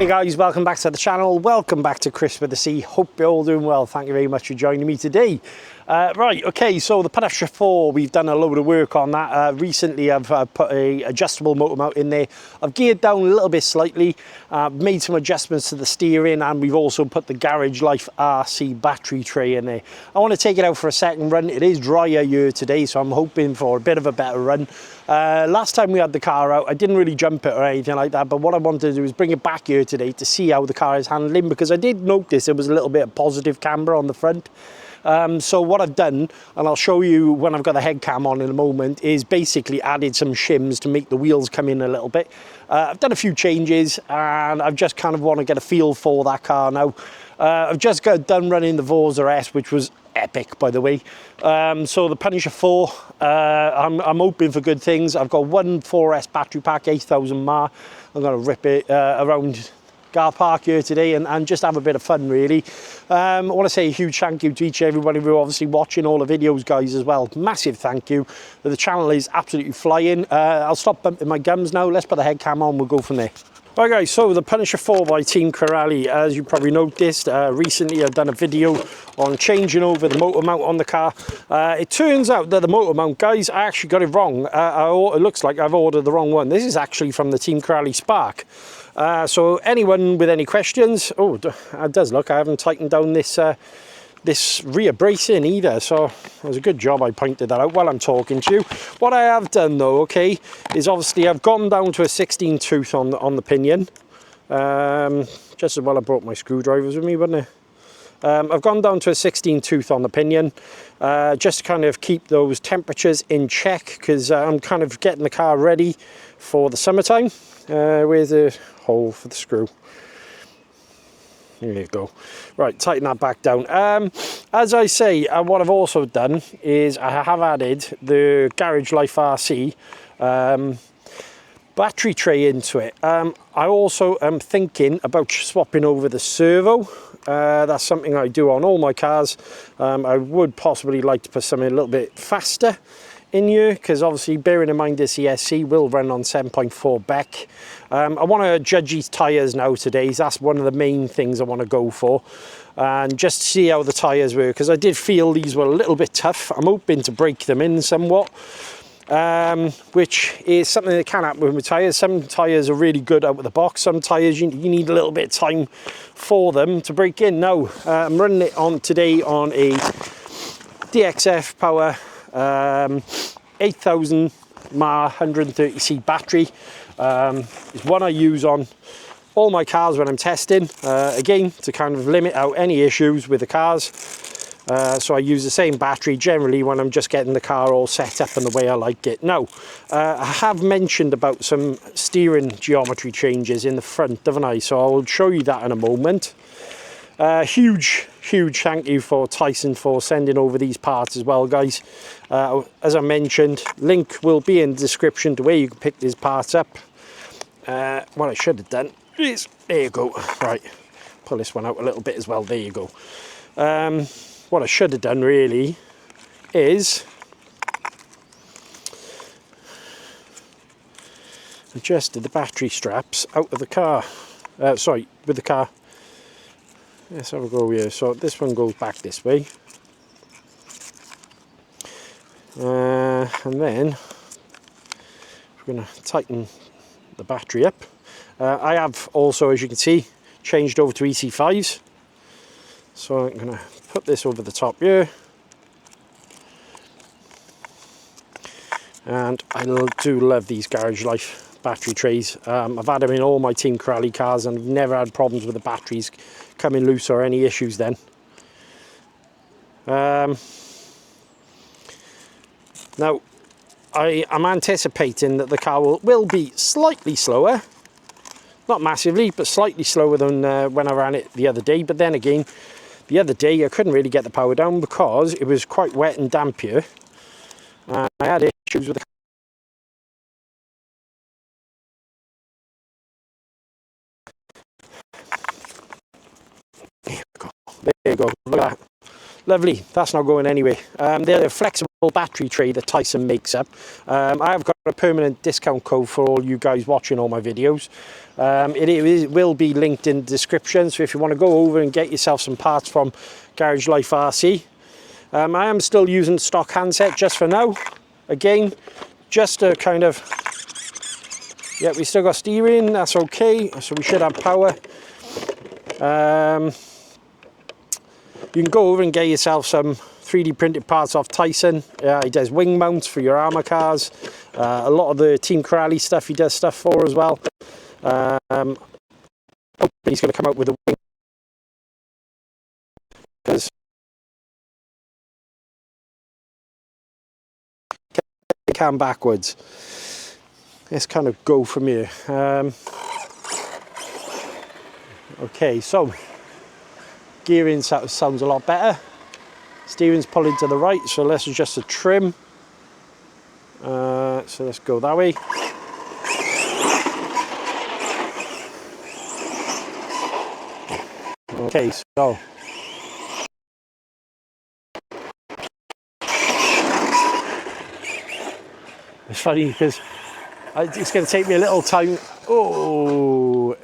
Hey guys, welcome back to the channel. Welcome back to Chris with the C. Hope you're all doing well. Thank you very much for joining me today. Right, okay, so the Punisher 4, we've done a load of work on that. Recently I've put a adjustable motor mount in there. I've geared down a little bit slightly, made some adjustments to the steering, and we've also put the Garage Life RC battery tray in there. I want to take it out for a second run. It is drier here today, so I'm hoping for a bit of a better run. Last time we had the car out, I didn't really jump it or anything like that, but what I wanted to do is bring it back here today to see how the car is handling, because I did notice there was a little bit of positive camber on the front. So what I've done, and I'll show you when I've got the head cam on in a moment, is basically added some shims to make the wheels come in a little bit. I've done a few changes, and I've just kind of want to get a feel for that car now. I've just got done running the Forza S, which was epic, by the way. So the Punisher 4, I'm hoping for good things. I've got one 4S battery pack, 8,000 mAh. I'm going to rip it around Garth Park here today and just have a bit of fun, really. I want to say a huge thank you to each and everybody who are obviously watching all the videos, guys, as well. Massive thank you. The channel is absolutely flying. I'll stop bumping my gums now. Let's put the head cam on. We'll go from there. Right guys, so the Punisher 4 by Team Corrali, as you probably noticed, recently I've done a video on changing over the motor mount on the car. It turns out that the motor mount, guys, I actually got it wrong. It looks like I've ordered the wrong one. This is actually from the Team Corrali Spark. So anyone with any questions, oh, it does look, I haven't tightened down this this rear bracing either, so it was a good job I pointed that out while I'm talking to you. What I have done though, okay, is obviously I've gone down to a 16 tooth on the pinion. Just as well I brought my screwdrivers with me, wouldn't I? I've gone down to a 16 tooth on the pinion, just to kind of keep those temperatures in check, because I'm kind of getting the car ready for the summertime. Where's the hole for the screw? There you go. Right, tighten that back down. As I say, what I've also done is I have added the Garage Life RC battery tray into it. I also am thinking about swapping over the servo. That's something I do on all my cars. I would possibly like to put something a little bit faster in here, because obviously bearing in mind this ESC will run on 7.4 Beck. I want to judge these tyres now today. That's one of the main things I want to go for, and just see how the tyres were, because I did feel these were a little bit tough. I'm hoping to break them in somewhat, which is something that can happen with tyres. Some tyres are really good out of the box. Some tyres you need a little bit of time for them to break in. Now I'm running it on today on a DXF power 8,000 mAh 130C battery. It's one I use on all my cars when I'm testing, again to kind of limit out any issues with the cars. So I use the same battery generally when I'm just getting the car all set up and the way I like it. Now, I have mentioned about some steering geometry changes in the front, haven't I? So I'll show you that in a moment. Huge thank you for Tyson for sending over these parts as well, guys. As I mentioned, link will be in the description to where you can pick these parts up. What I should have done is, there you go, right, pull this one out a little bit as well, there you go. What I should have done really is adjusted the battery straps out of the car, sorry, with the car. Let's have a go here. So this one goes back this way, and then we're going to tighten the battery up. I have also, as you can see, changed over to EC5s, so I'm going to put this over the top here, and I do love these Garage Life battery trays. I've had them in all my Team Corrali cars and I've never had problems with the batteries coming loose or any issues then. Now I'm anticipating that the car will be slightly slower, not massively, but slightly slower than when I ran it the other day. But then again, the other day I couldn't really get the power down because it was quite wet and damp here, and I had issues with the There you go, look at that. Lovely, that's not going anywhere. They're a flexible battery tray that Tyson makes up. I have got a permanent discount code for all you guys watching all my videos. It will be linked in the description, so if you want to go over and get yourself some parts from Garage Life RC. I am still using stock handset just for now. Again, just to kind of, yeah, we still got steering, that's okay, so we should have power. You can go over and get yourself some 3D printed parts off Tyson. He does wing mounts for your armour cars. A lot of the Team Corrali stuff he does stuff for as well. Hopefully he's going to come out with a wing, because they can backwards. Let's kind of go from here. Okay, so gearing sounds a lot better. Steering's pulling to the right, so let's adjust the trim. So let's go that way. Okay, so it's funny because it's going to take me a little time. Oh,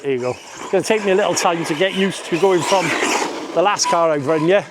there you go. It's going to take me a little time to get used to going from the last car I've run, yeah.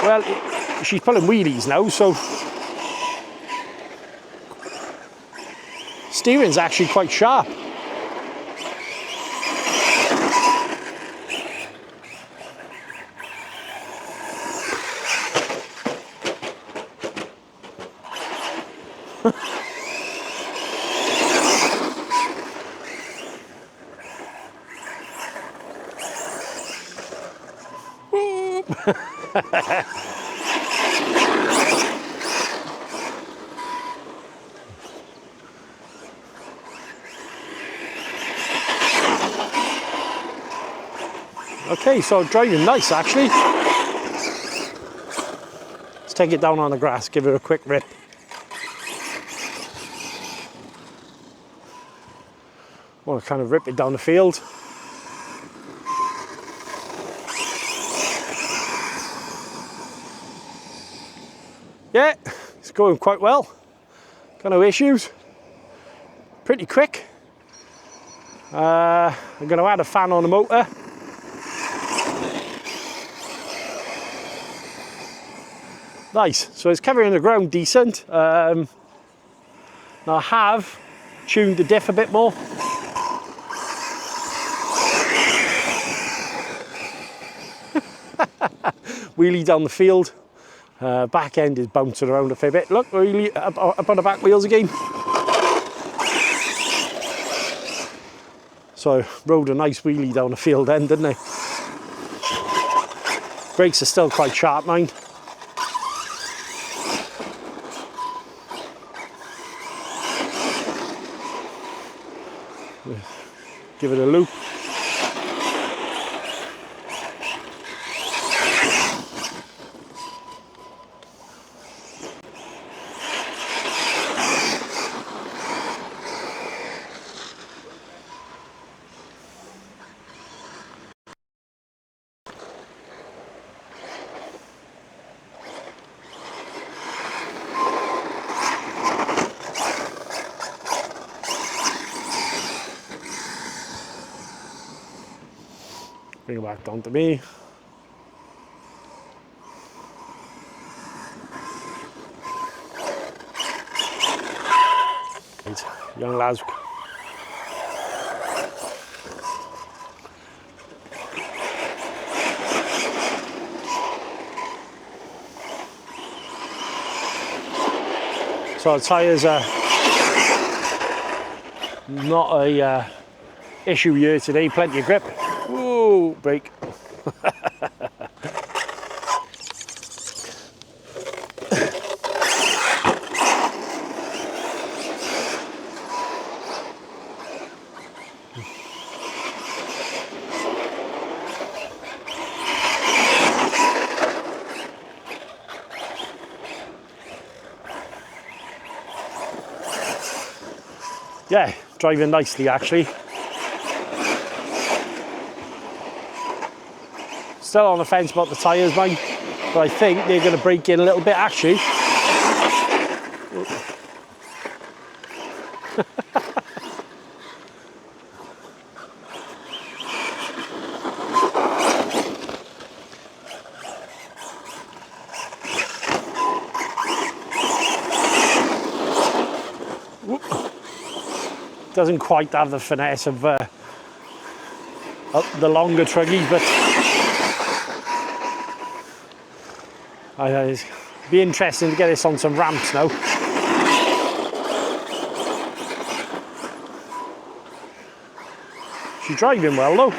Well, she's pulling wheelies now, so steering's actually quite sharp. Okay, so driving nice actually. Let's take it down on the grass, give it a quick rip. Want to kind of rip it down the field. Yeah, it's going quite well. Got no issues. Pretty quick. I'm going to add a fan on the motor. Nice, so it's covering the ground decent. Now I have tuned the diff a bit more. Wheelie down the field. Back end is bouncing around a fair bit. Look, really up on the back wheels again. So I rode a nice wheelie down the field then, didn't I? Brakes are still quite sharp, mine. Give it a loop. Bring it back down to me. Right, young lads. So the tyres are not a issue here today, plenty of grip. Whoa, brake. Yeah, driving nicely actually. Still on the fence about the tyres, mate, but I think they're going to break in a little bit actually. Doesn't quite have the finesse of the longer truggies, but it'd be interesting to get this on some ramps now. She's driving well though.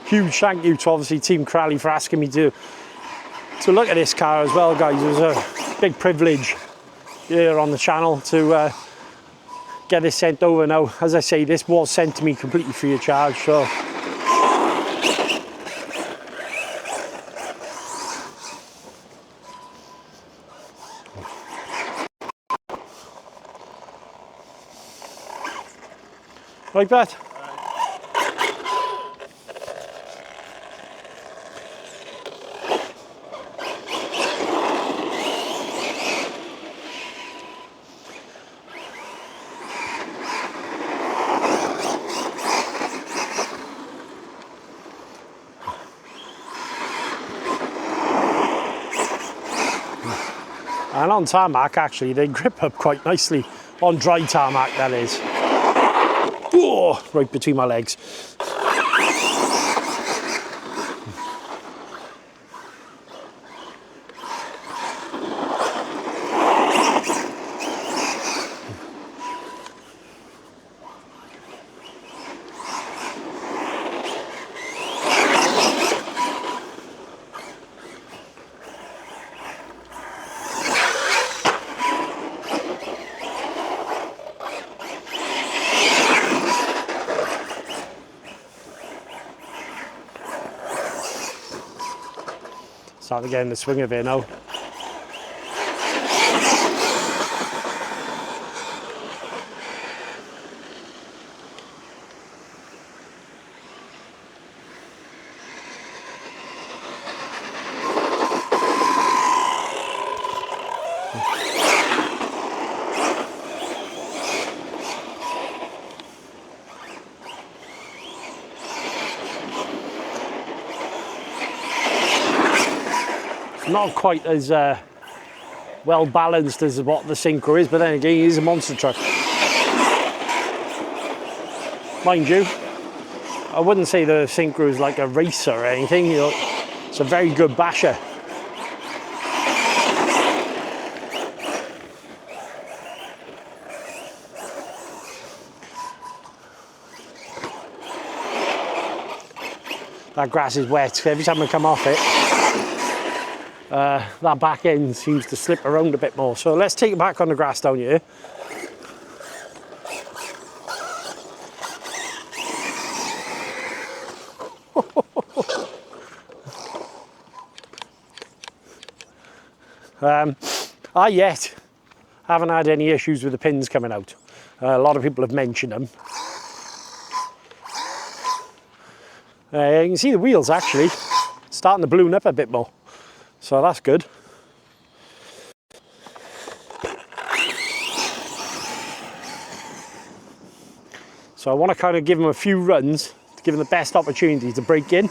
Huge thank you to obviously Team Crowley for asking me to look at this car as well, guys. It was a big privilege here on the channel to get this sent over. Now, as I say, this was sent to me completely free of charge, so like that. And on tarmac, actually, they grip up quite nicely. On dry tarmac, that is. Oh, right between my legs. Starting to get in the swing of it now. Not quite as well balanced as what the Synchro is, but then again, it is a monster truck. Mind you, I wouldn't say the Synchro is like a racer or anything. You know, it's a very good basher. That grass is wet. Every time I come off it, that back end seems to slip around a bit more. So let's take it back on the grass down here. I yet haven't had any issues with the pins coming out. A lot of people have mentioned them. You can see the wheels actually starting to balloon up a bit more. So that's good. So I want to kind of give them a few runs to give them the best opportunity to break in.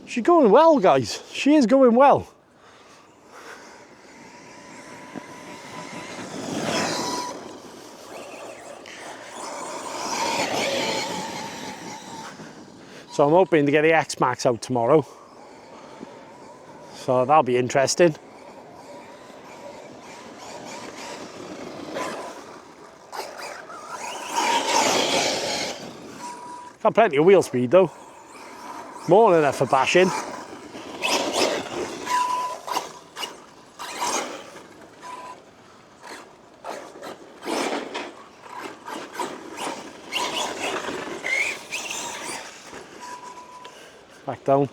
She's going well, guys. She is going well. So I'm hoping to get the X-Max out tomorrow. So that'll be interesting. Got plenty of wheel speed though. More than enough for bashing. Back down.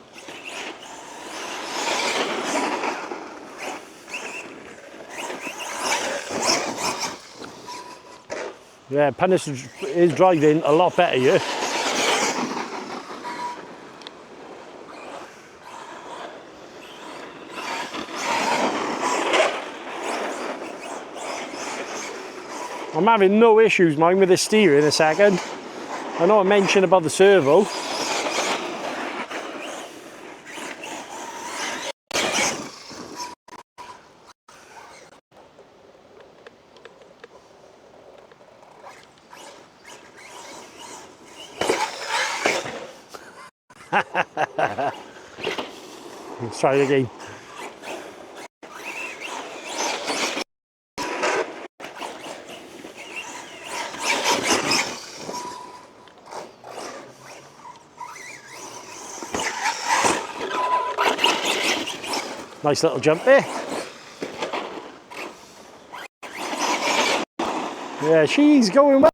Yeah, Punisher is driving a lot better here. I'm having no issues, mind, with the steering a second. I know I mentioned about the servo. Let's try it again. Nice little jump there. Yeah, she's going well.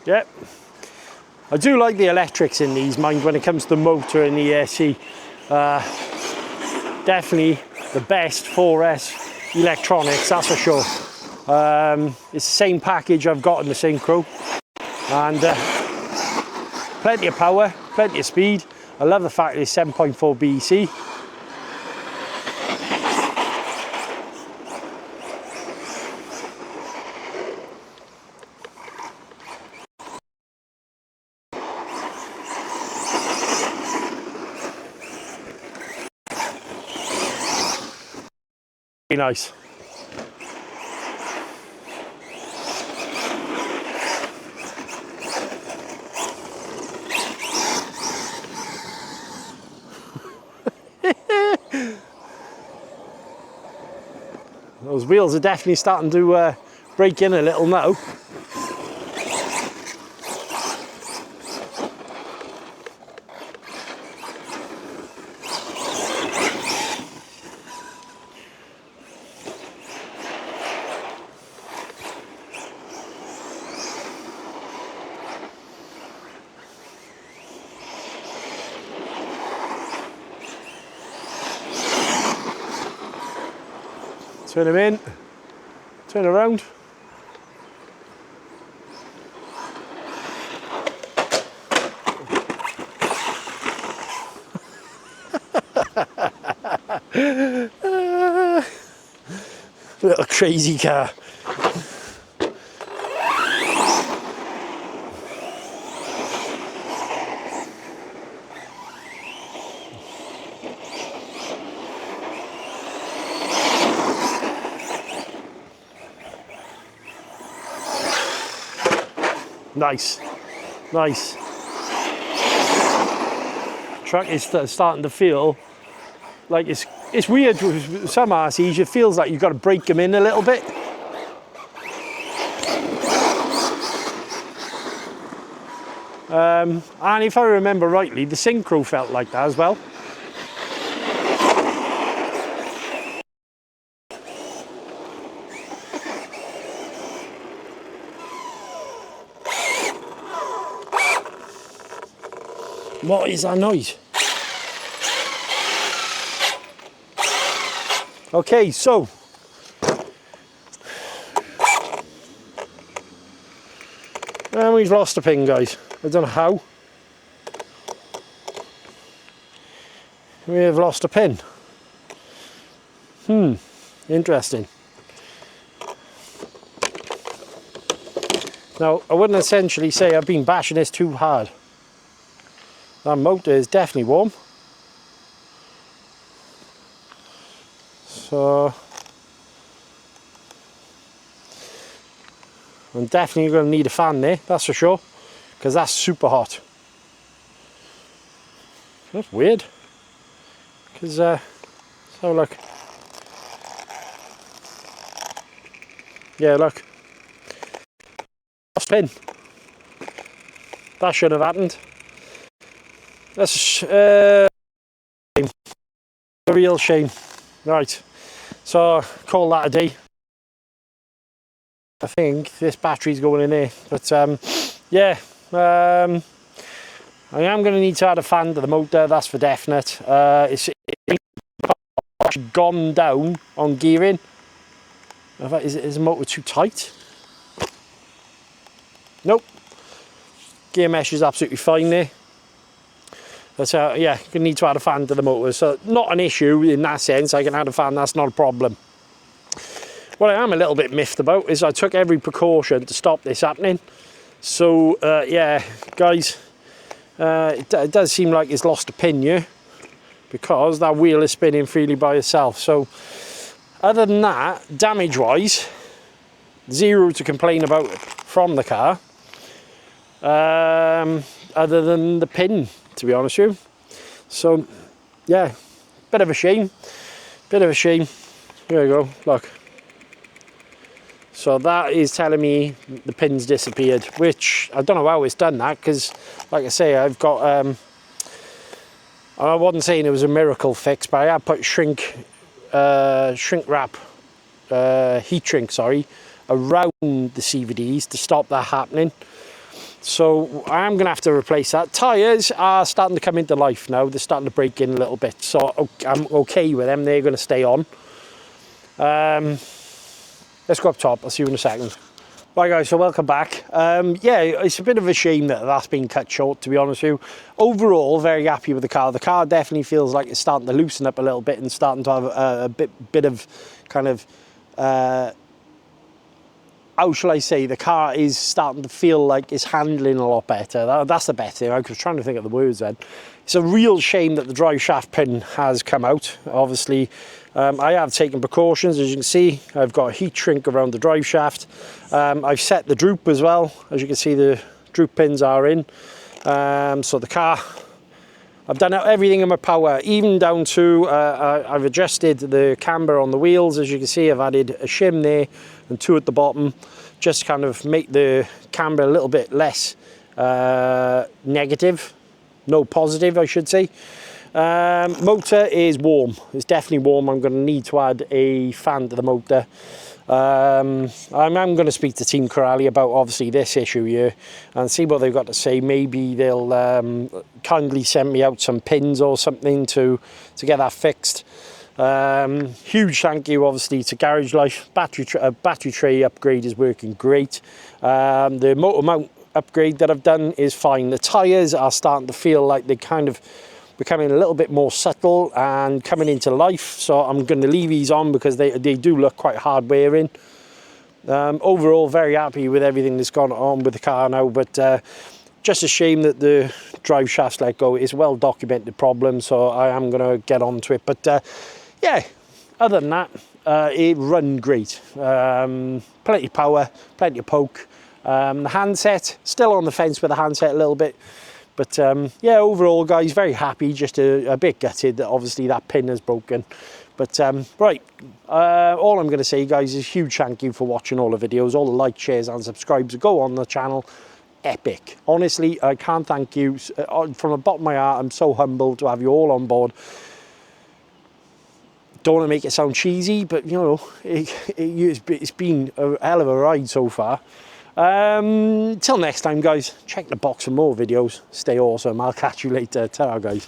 Yep. I do like the electrics in these, mind, when it comes to the motor and the ESC. Definitely the best 4S electronics, that's for sure. It's the same package I've got in the Synchro, and plenty of power, plenty of speed. I love the fact it's 7.4 BEC. Nice. Those wheels are definitely starting to break in a little now. Turn them in, turn around. Little crazy car. Nice, nice. Truck is starting to feel like it's weird with some RCs. It feels like you've got to break them in a little bit. And if I remember rightly, the Synchro felt like that as well. What is that noise? Okay, so and we've lost a pin, guys. I don't know how. We have lost a pin. Interesting. Now, I wouldn't essentially say I've been bashing this too hard. That motor is definitely warm. So I'm definitely going to need a fan there, that's for sure, because that's super hot. That's weird, because so look, yeah, look, spin. That shouldn't have happened. That's A real shame. Right, so call that a day. I think this battery's going in there, but yeah, I am going to need to add a fan to the motor, that's for definite. It's gone down on gearing. Is the motor too tight? Nope. Gear mesh is absolutely fine there. But yeah, you need to add a fan to the motor. So not an issue in that sense. I can add a fan, that's not a problem. What I am a little bit miffed about is I took every precaution to stop this happening. So yeah, guys, it does seem like it's lost a pin here because that wheel is spinning freely by itself. So other than that, damage wise, zero to complain about from the car. Other than the pin, to be honest with you. So yeah, bit of a shame, bit of a shame. Here we go, look. So that is telling me the pin's disappeared, which I don't know how it's done that, because like I say, I've got I wasn't saying it was a miracle fix, but I have put shrink wrap, heat shrink, sorry, around the CVDs to stop that happening. So I am going to have to replace that. Tyres are starting to come into life now. They're starting to break in a little bit. So I'm okay with them. They're going to stay on. Let's go up top. I'll see you in a second. Right guys, so welcome back. Yeah, it's a bit of a shame that that's been cut short, to be honest with you. Overall, very happy with the car. The car definitely feels like it's starting to loosen up a little bit and starting to have a bit of kind of... how shall I say, the car is starting to feel like it's handling a lot better. That's the better thing. I was trying to think of the words then. It's a real shame that the drive shaft pin has come out. Obviously, I have taken precautions. As you can see, I've got a heat shrink around the drive shaft. I've set the droop as well. As you can see, the droop pins are in. So the car, I've done everything in my power, even down to, I've adjusted the camber on the wheels. As you can see, I've added a shim there and two at the bottom, just kind of make the camber a little bit less negative, no positive, I should say. Motor is warm, it's definitely warm. I'm going to need to add a fan to the motor. I'm going to speak to Team Corrali about obviously this issue here and see what they've got to say. Maybe they'll kindly send me out some pins or something to get that fixed. Huge thank you obviously to Garage Life. Battery tray upgrade is working great. The motor mount upgrade that I've done is fine. The tyres are starting to feel like they're kind of becoming a little bit more subtle and coming into life, so I'm going to leave these on because they do look quite hard wearing. Overall, very happy with everything that's gone on with the car now, but just a shame that the drive shaft's let go. It's a well documented problem, so I am going to get on to it. But yeah, other than that, it run great. Plenty of power, plenty of poke. The handset, still on the fence with the handset a little bit. But yeah, overall, guys, very happy. Just a bit gutted that obviously that pin is broken. But right, all I'm going to say, guys, is huge thank you for watching all the videos. All the likes, shares and subscribes go on the channel. Epic. Honestly, I can't thank you. From the bottom of my heart, I'm so humbled to have you all on board. Don't want to make it sound cheesy, but, you know, it's been a hell of a ride so far. Till next time, guys, check the box for more videos. Stay awesome. I'll catch you later. Ta-ra, guys.